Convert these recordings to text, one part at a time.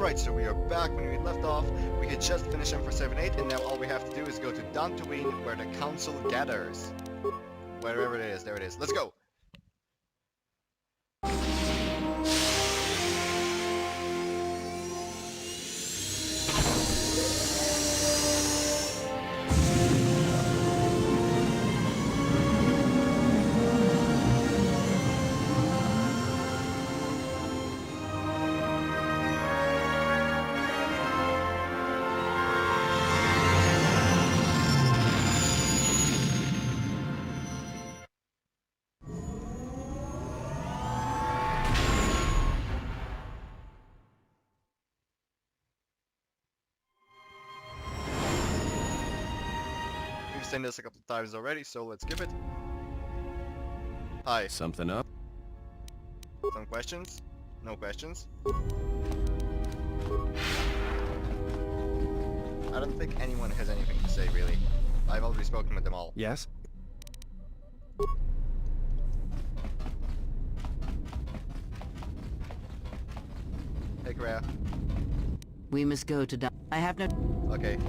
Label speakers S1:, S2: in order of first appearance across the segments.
S1: Alright, so we are back when we left off. We had just finished Emperor 7-8, and now all we have to do is go to Dantooine, where the council gathers. Wherever it is, there it is. Let's go! We've seen this a couple of times already, so let's skip it. Hi.
S2: Something up?
S1: Some questions? No questions? I don't think anyone has anything to say, really. I've already spoken with them all.
S2: Yes?
S1: Hey, Korea.
S3: We must go to I have no...
S1: Okay.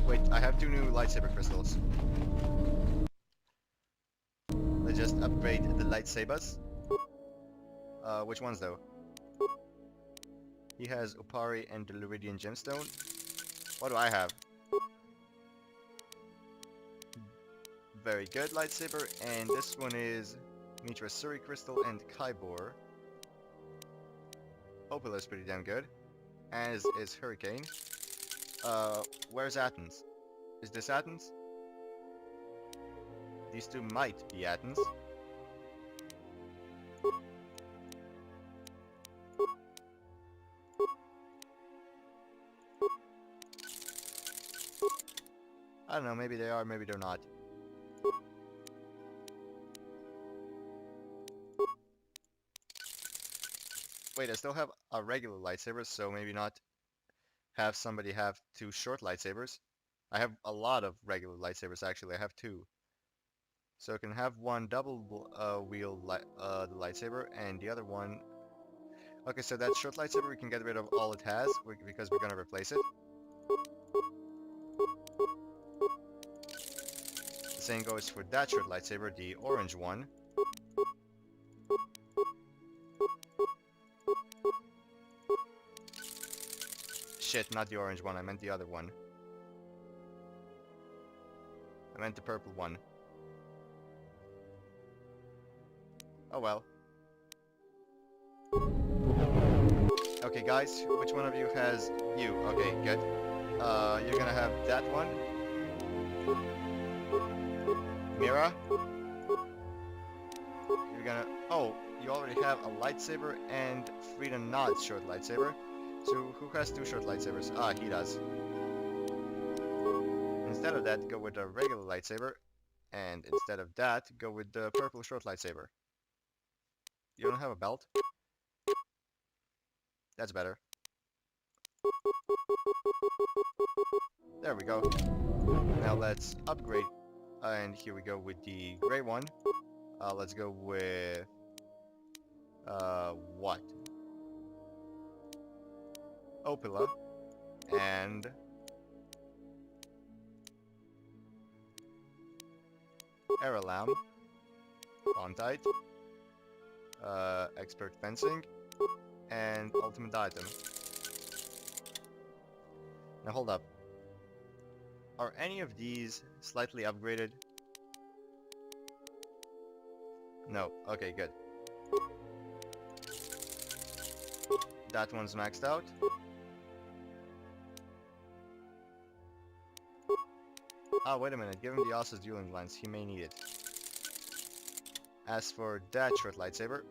S1: Wait, I have 2 new lightsaber crystals. Let's just upgrade the lightsabers. Which ones though? He has Opari and the Luridian Gemstone. What do I have? Very good lightsaber, and this one is Mitra Suri Crystal and Kybor. Opala is pretty damn good. As is Hurricane. Where's Athens? Is this Athens? These two might be Athens. I don't know, maybe they are, maybe they're not. Wait, I still have a regular lightsaber, so maybe not have somebody have 2 short lightsabers. I have a lot of regular lightsabers, actually. I have 2. So I can have one double wield the lightsaber, and the other one... Okay, so that short lightsaber we can get rid of all it has, because we're gonna replace it. The same goes for that short lightsaber, the orange one. Shit, not the orange one, I meant the other one. I meant the purple one. Oh well. Okay guys, which one of you has you? Okay, good. You're gonna have that one. Mira? You're gonna... Oh, you already have a lightsaber and Frida Nod's short lightsaber. So who has 2 short lightsabers? Ah, he does. Instead of that, go with the regular lightsaber. And instead of that, go with the purple short lightsaber. You don't have a belt? That's better. There we go. Now let's upgrade. And here we go with the gray one. Let's go with... what? Opila. And... Aralam. Fontite. Expert Fencing. And Ultimate Item. Now hold up. Are any of these slightly upgraded? No. Okay, good. That one's maxed out. Ah, wait a minute. Give him the Asa's dueling lance. He may need it. As for that short lightsaber...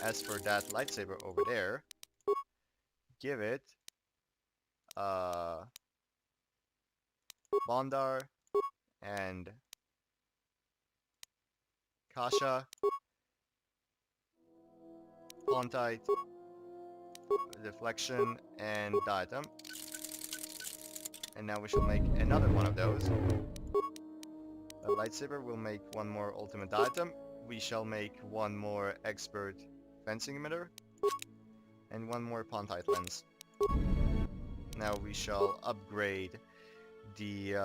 S1: as for that lightsaber over there... Give it... Bondar... and... Kasha... Pontite... Deflection, and Diatom. And now we shall make another one of those. A lightsaber will make one more ultimate item. we shall make one more expert fencing emitter and one more Pontite lens. Now we shall upgrade the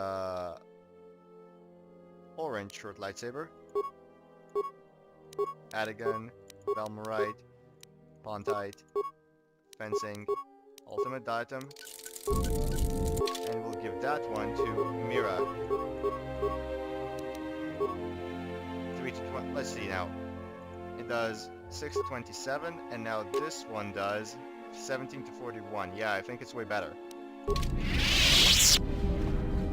S1: orange short lightsaber. Adagun, Velmarite, Pontite, fencing, ultimate datum, and we'll give that one to Mira. 3 to 20. Let's see now. It does 6 to 27, and now this one does 17 to 41. Yeah, I think it's way better.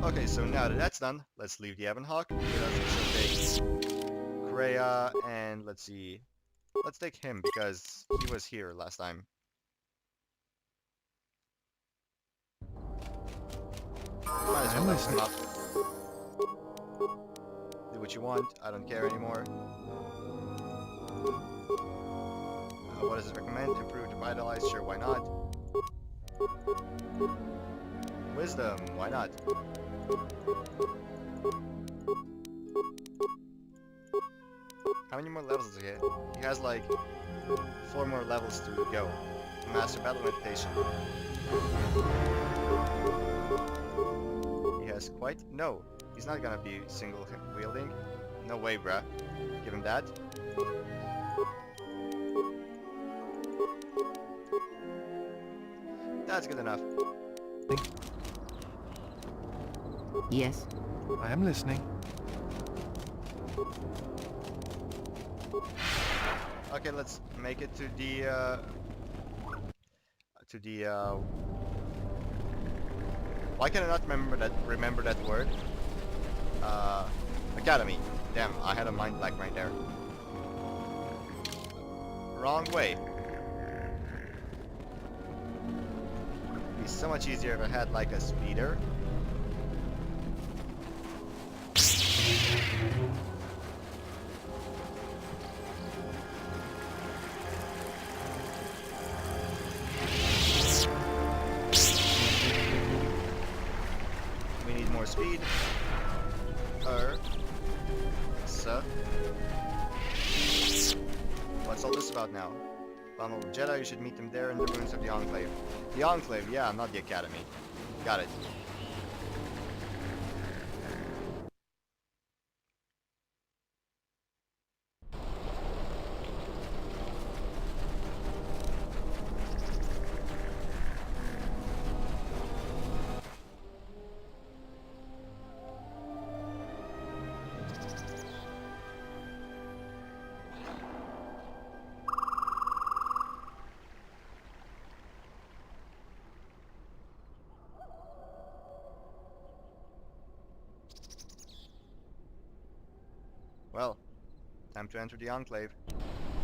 S1: Okay, so now that that's done, let's leave the Ebonhawk. We should take Kreia, and let's see. Let's take him because he was here last time. Might as well level him up. Do what you want. I don't care anymore. What does it recommend? Improve to vitalize? Sure, why not? Wisdom, why not? How many more levels does he have? He has like 4 more levels to go. Master Battle Meditation. He has quite... No, he's not gonna be single wielding. No way, bruh. Give him that. That's good enough.
S3: Yes?
S2: I am listening.
S1: Okay, let's make it to the why can I not remember that word? Academy. Damn, I had a mind blank right there. Wrong way. It'd be so much easier if I had like a speeder. We need more speed. So. What's all this about now? Vulnerable Jedi, you should meet them there in the ruins of the Enclave. The Enclave, yeah, not the Academy. Got it. Well, time to enter the Enclave.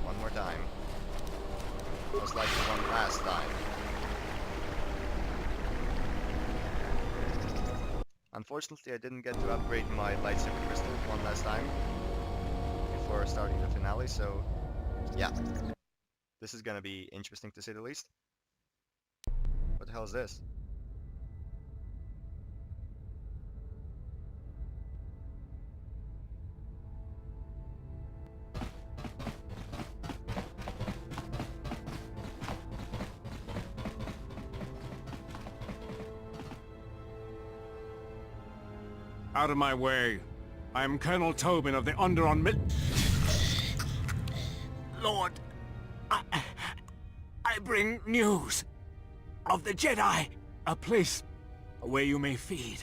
S1: One more time. Most likely one last time. Unfortunately, I didn't get to upgrade my lightsaber crystal one last time before starting the finale, so yeah. This is gonna be interesting to say the least. What the hell is this?
S4: Out of my way. I am Colonel Tobin of the Onderon Lord, I bring news of the Jedi, a place where you may feed.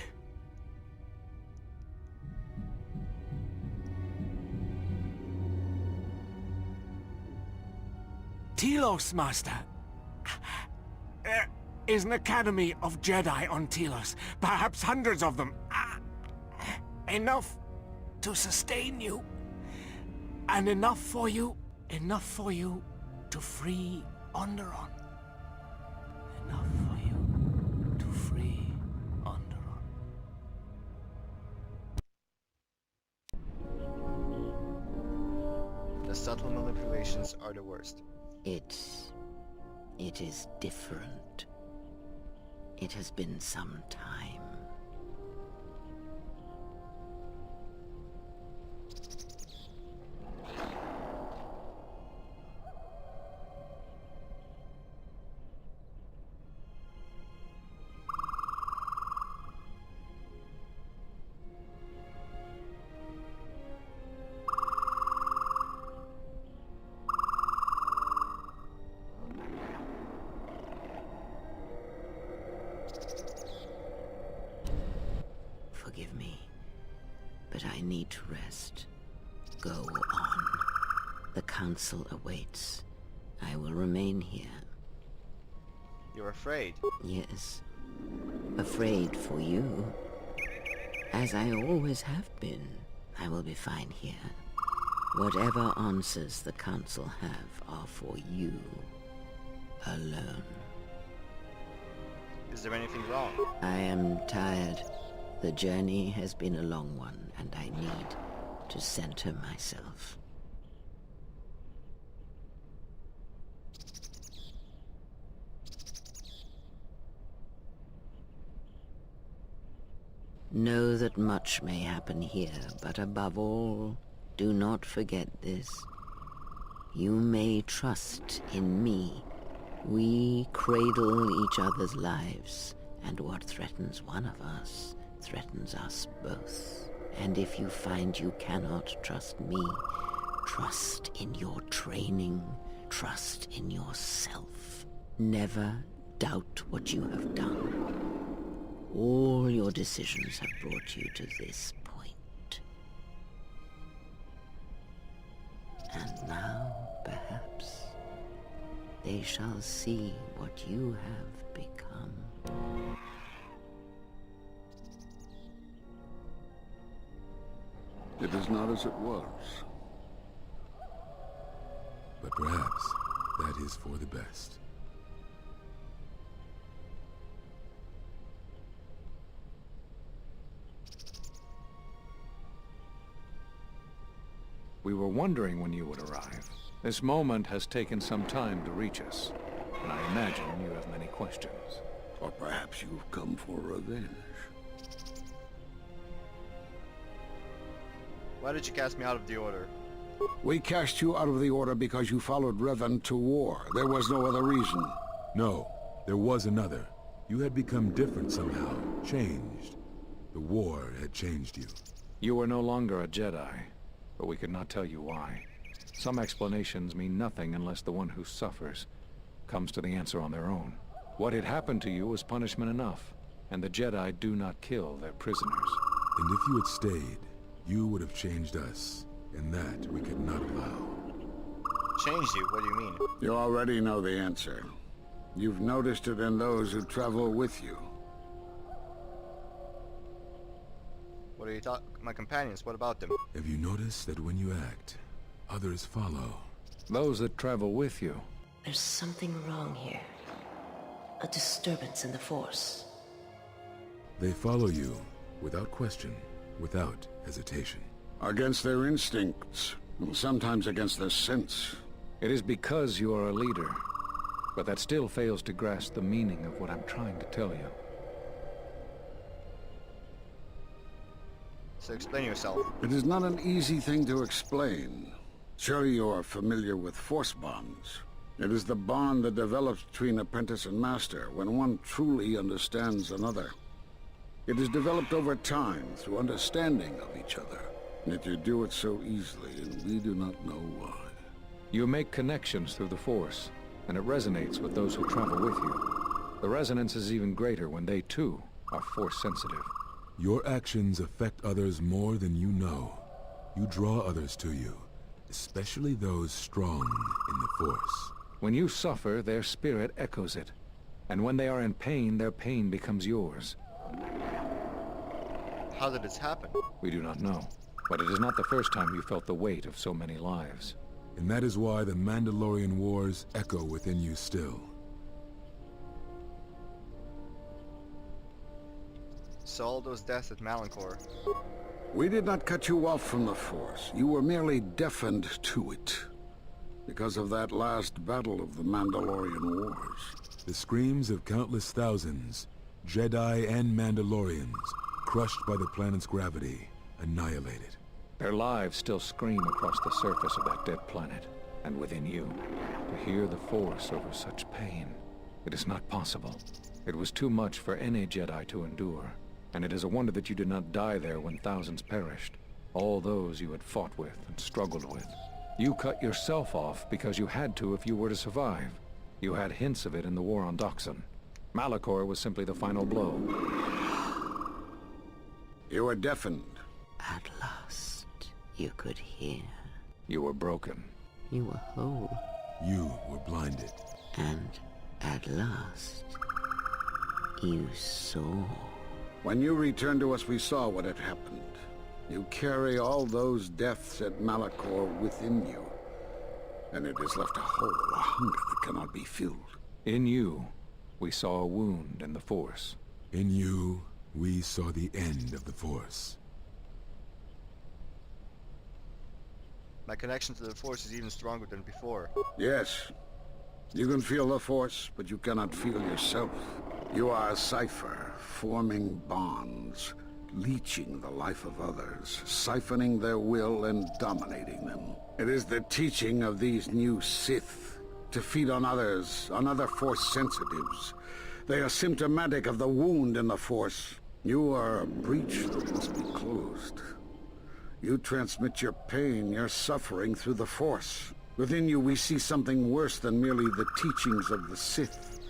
S4: Telos, Master. There is an academy of Jedi on Telos, perhaps hundreds of them. Enough to sustain you, and enough for you to free Onderon. Enough for you to free Onderon.
S1: The subtle manipulations are the worst.
S3: It is different. It has been some time. need to rest. Go on. The council awaits. I will remain here.
S1: You're afraid.
S3: Yes. Afraid for you. As I always have been. I will be fine here. Whatever answers the council have are for you. Alone.
S1: Is there anything wrong?
S3: I am tired. The journey has been a long one, and I need to center myself. Know that much may happen here, but above all, do not forget this. You may trust in me. We cradle each other's lives, and what threatens one of us threatens us both. And if you find you cannot trust me, trust in your training, trust in yourself. Never doubt what you have done. All your decisions have brought you to this point. And now, perhaps, they shall see what you have become.
S2: It is not as it was.
S5: But perhaps that is for the best.
S4: We were wondering when you would arrive. This moment has taken some time to reach us, and I imagine you have many questions.
S2: Or perhaps you've come for revenge.
S1: Why did you cast me out of the order?
S2: We cast you out of the Order because you followed Revan to war. There was no other reason.
S5: No, there was another. You had become different somehow, changed. The war had changed you.
S4: You were no longer a Jedi, but we could not tell you why. Some explanations mean nothing unless the one who suffers comes to the answer on their own. What had happened to you was punishment enough, and the Jedi do not kill their prisoners.
S5: And if you had stayed, you would have changed us, and that we could not allow.
S1: Changed you? What do you mean?
S2: You already know the answer. You've noticed it in those who travel with you.
S1: What are you talking? My companions, what about them?
S5: Have you noticed that when you act, others follow?
S4: Those that travel with you.
S6: There's something wrong here. A disturbance in the Force.
S5: They follow you, without question, without hesitation.
S2: Against their instincts, and sometimes against their sense.
S4: It is because you are a leader, but that still fails to grasp the meaning of what I'm trying to tell you.
S1: So explain yourself.
S2: It is not an easy thing to explain. Surely you are familiar with Force bonds. It is the bond that develops between apprentice and master when one truly understands another. It is developed over time through understanding of each other. Yet you do it so easily, and we do not know why.
S4: You make connections through the Force, and it resonates with those who travel with you. The resonance is even greater when they, too, are Force-sensitive.
S5: Your actions affect others more than you know. You draw others to you, especially those strong in the Force.
S4: When you suffer, their spirit echoes it. And when they are in pain, their pain becomes yours.
S1: How did this happen?
S4: We do not know. But it is not the first time you felt the weight of so many lives.
S5: And that is why the Mandalorian Wars echo within you still.
S1: So all those deaths at Malachor.
S2: We did not cut you off from the Force. You were merely deafened to it. Because of that last battle of the Mandalorian Wars.
S5: The screams of countless thousands, Jedi and Mandalorians, crushed by the planet's gravity, annihilated.
S4: Their lives still scream across the surface of that dead planet, and within you. To hear the Force over such pain, it is not possible. It was too much for any Jedi to endure, and it is a wonder that you did not die there when thousands perished. All those you had fought with and struggled with. You cut yourself off because you had to if you were to survive. You had hints of it in the war on Dantooine. Malachor was simply the final blow.
S2: You were deafened.
S3: At last. you could hear.
S4: You were broken.
S3: You were whole.
S5: You were blinded.
S3: And at last, you saw.
S2: When you returned to us, we saw what had happened. You carry all those deaths at Malachor within you. And it has left a hole, a hunger that cannot be filled.
S4: In you, we saw a wound in the Force.
S5: In you, we saw the end of the Force.
S1: My connection to the Force is even stronger than before.
S2: Yes, you can feel the Force, but you cannot feel yourself. You are a cipher, forming bonds, leeching the life of others, siphoning their will and dominating them. It is the teaching of these new Sith to feed on others, on other Force sensitives. They are symptomatic of the wound in the Force. You are a breach that must be closed. You transmit your pain, your suffering through the Force. Within you we see something worse than merely the teachings of the Sith.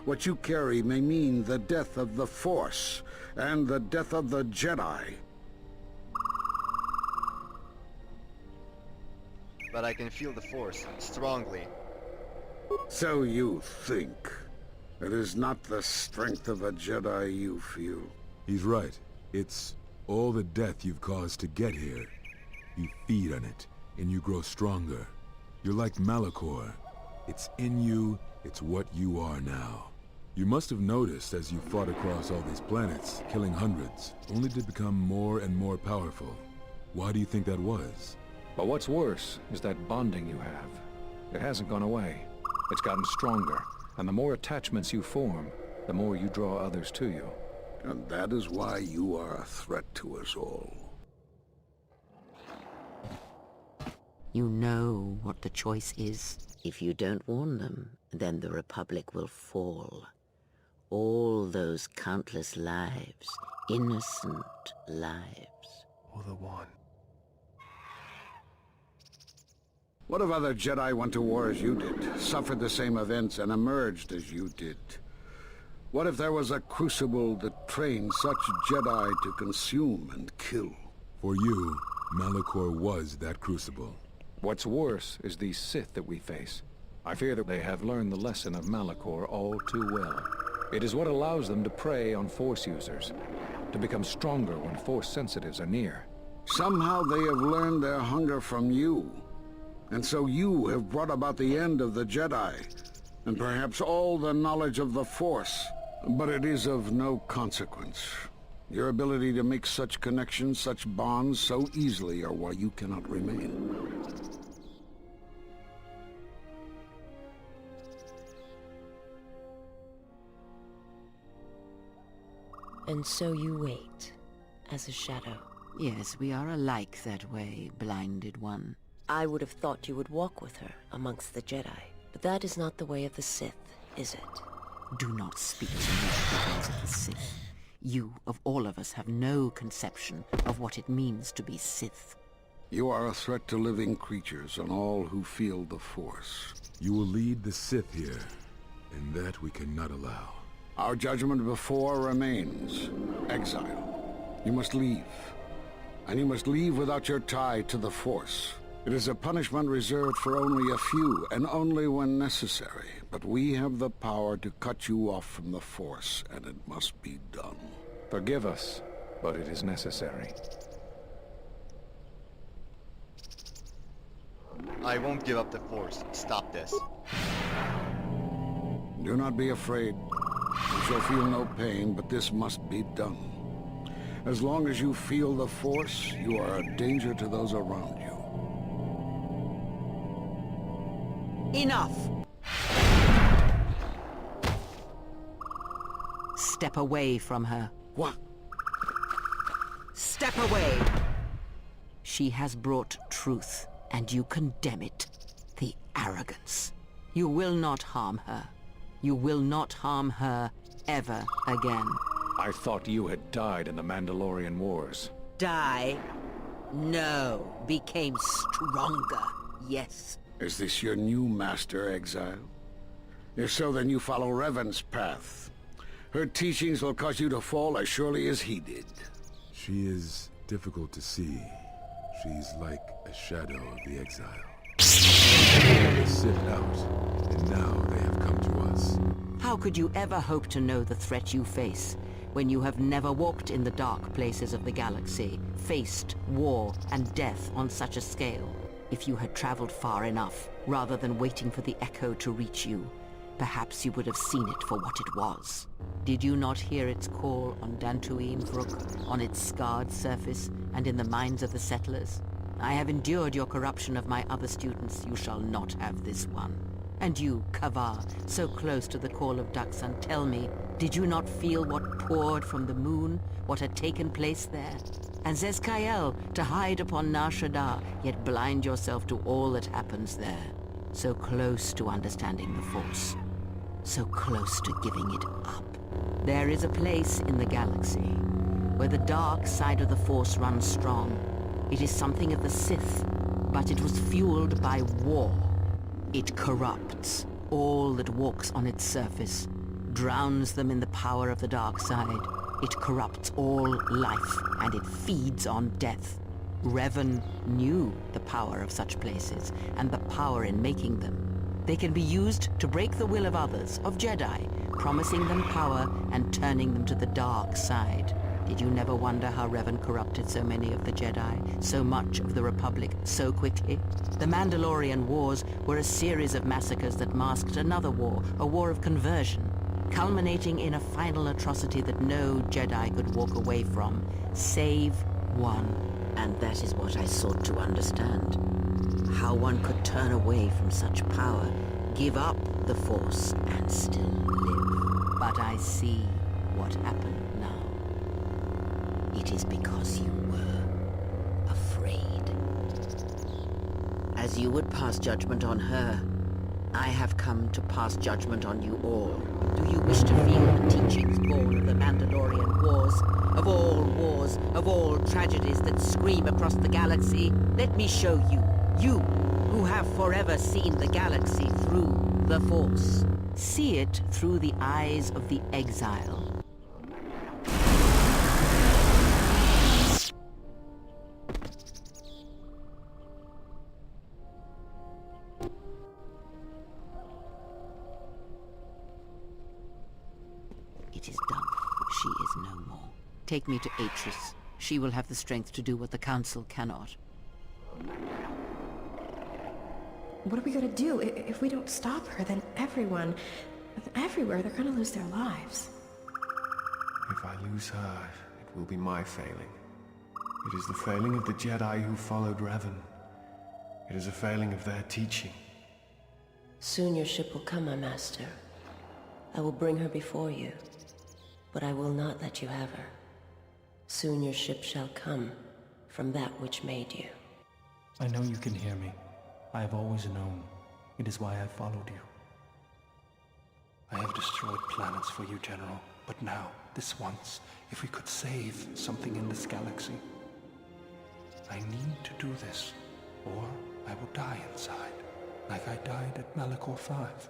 S2: What you carry may mean the death of the Force, and the death of the Jedi.
S1: But I can feel the Force, strongly.
S2: So you think. It is not the strength of a Jedi you feel.
S5: He's right. It's all the death you've caused to get here. You feed on it, and you grow stronger. You're like Malachor. It's in you, it's what you are now. You must have noticed as you fought across all these planets, killing hundreds, only to become more and more powerful. Why do you think that was?
S4: But what's worse is that bonding you have. It hasn't gone away. It's gotten stronger, and the more attachments you form, the more you draw others to you.
S2: And that is why you are a threat to us all.
S3: You know what the choice is. If you don't warn them, then the Republic will fall. All those countless lives, innocent lives.
S7: Or the one.
S2: What if other Jedi went to war as you did, suffered the same events, and emerged as you did? What if there was a crucible that trained such Jedi to consume and kill?
S5: For you, Malachor was that crucible.
S4: What's worse is these Sith that we face. I fear that they have learned the lesson of Malachor all too well. It is what allows them to prey on Force users, to become stronger when Force sensitives are near.
S2: Somehow they have learned their hunger from you. And so you have brought about the end of the Jedi, and perhaps all the knowledge of the Force. But it is of no consequence. Your ability to make such connections, such bonds so easily are why you cannot remain.
S6: And so you wait, as a shadow.
S3: Yes, we are alike that way, blinded one.
S6: I would have thought you would walk with her amongst the Jedi. But that is not the way of the Sith, is it?
S3: Do not speak to me of the ways of the Sith. You, of all of us, have no conception of what it means to be Sith.
S2: You are a threat to living creatures and all who feel the Force.
S5: You will lead the Sith here, and that we cannot allow.
S2: Our judgment before remains. Exile. You must leave. And you must leave without your tie to the Force. It is a punishment reserved for only a few, and only when necessary. But we have the power to cut you off from the Force, and it must be done.
S4: Forgive us, but it is necessary.
S1: I won't give up the Force. Stop this.
S2: Do not be afraid. You shall feel no pain, but this must be done. As long as you feel the Force, you are a danger to those around you.
S3: Enough! Step away from her.
S2: What?
S3: Step away! She has brought truth, and you condemn it. The arrogance. You will not harm her. You will not harm her ever again.
S4: I thought you had died in the Mandalorian Wars.
S3: Die? No. Became stronger. Yes.
S2: Is this your new master, Exile? If so, then you follow Revan's path. Her teachings will cause you to fall as surely as he did.
S5: She is difficult to see. She's like a shadow of the exile. They sit out, and now they have come to us.
S3: How could you ever hope to know the threat you face when you have never walked in the dark places of the galaxy, faced war and death on such a scale? If you had traveled far enough, rather than waiting for the echo to reach you, perhaps you would have seen it for what it was. Did you not hear its call on Dantooine Brook, on its scarred surface, and in the minds of the settlers? I have endured your corruption of my other students. You shall not have this one. And you, Kavar, so close to the call of Daxan, tell me, did you not feel what poured from the moon, what had taken place there? And Zezkael, to hide upon Nar Shaddaa, yet blind yourself to all that happens there. So close to understanding the Force. So close to giving it up. There is a place in the galaxy where the dark side of the Force runs strong. It is something of the Sith, but it was fueled by war. It corrupts all that walks on its surface, drowns them in the power of the dark side. It corrupts all life, and it feeds on death. Revan knew the power of such places, and the power in making them. They can be used to break the will of others, of Jedi, promising them power and turning them to the dark side. Did you never wonder how Revan corrupted so many of the Jedi, so much of the Republic, so quickly? The Mandalorian Wars were a series of massacres that masked another war, a war of conversion, culminating in a final atrocity that no Jedi could walk away from, save one. And that is what I sought to understand. How one could turn away from such power, give up the Force, and still live. But I see what happened now. It is because you were afraid. As you would pass judgment on her, I have come to pass judgment on you all. Do you wish to feel the teachings born of the Mandalorian Wars? Wars, of all tragedies that scream across the galaxy? Let me show you, you who have forever seen the galaxy through the Force. See it through the eyes of the exile. It is done. She is no more. Take me to Atris. She will have the strength to do what the Council cannot.
S7: What are we gonna do? If we don't stop her, then everyone, everywhere, they're gonna lose their lives.
S8: If I lose her, it will be my failing. It is the failing of the Jedi who followed Revan. It is a failing of their teaching.
S6: Soon your ship will come, my master. I will bring her before you, but I will not let you have her. Soon your ship shall come from that which made you.
S9: I know you can hear me. I have always known. It is why I followed you. I have destroyed planets for you, General. But now, this once, if we could save something in this galaxy. I need to do this, or I will die inside, like I died at Malachor 5.